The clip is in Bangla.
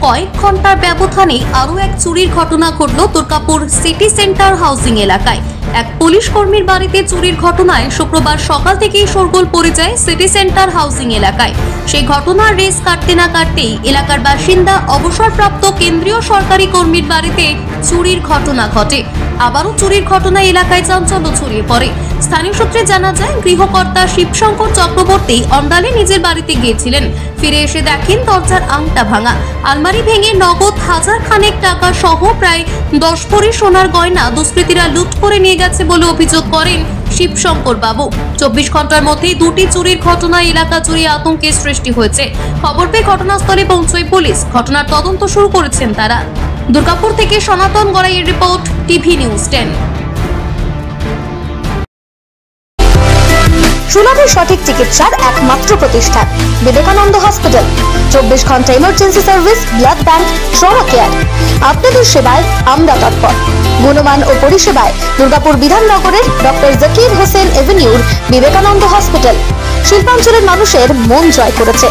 কয়েক ঘন্টার ব্যবধানে আরও এক চুরির ঘটনা ঘটল দুর্গাপুর সিটি সেন্টার হাউজিং এলাকায়। এক পুলিশ কর্মীর বাড়িতে চুরির ঘটনায় শুক্রবার সকাল থেকেই শোরগোল পড়ে যায় সিটি সেন্টার হাউজিং এলাকায়। সেই ঘটনার রেস কাটতে না কাটতেই এলাকার বাসিন্দা অবসরপ্রাপ্ত কেন্দ্রীয় সরকারি কর্মীর বাড়িতে চুরির ঘটনা ঘটে। আবারও চুরির ঘটনায় এলাকায় চাঞ্চল্য ছড়িয়ে পড়ে। স্থানীয় সূত্রে জানা যায়, গৃহকর্তা শিবশঙ্কর চক্রবর্তী অন্ডালে নিজের বাড়িতে গিয়েছিলেন। ফিরে এসে দেখেন দরজার আংটা ভাঙা, আলমারি ভেঙে নগদ 1000 খানেক টাকা সহ প্রায় 10 ভরি সোনার গয়না দুষ্কৃতীরা লুট করে নিয়ে গেছে বলে অভিযোগ করেন শিবশঙ্কর বাবু। 24 ঘন্টার মধ্যেই দুটি চুরির ঘটনায় এলাকা জুড়ে আতঙ্কের সৃষ্টি হয়েছে। খবর পেয়ে ঘটনাস্থলে পৌঁছয় পুলিশ। ঘটনার তদন্ত শুরু করেছেন তারা। দুর্গাপুর থেকে সনাতন গড়াইয়ের রিপোর্ট, টিভি নিউজ 10। সুলভে সঠিক চিকিৎসার একমাত্র প্রতিষ্ঠান বিবেকানন্দ হসপিটাল। 24 ঘন্টা emergency service, blood bank, trauma care. আপনাদের সেবায় আমরা তৎপর। গুণমান ও পরিষেবায় দুর্গাপুর বিধাননগরের ডক্টর জাকির হোসেন এভিনিউর বিবেকানন্দ হসপিটাল শিল্পাঞ্চলের মানুষের মন জয় করেছে।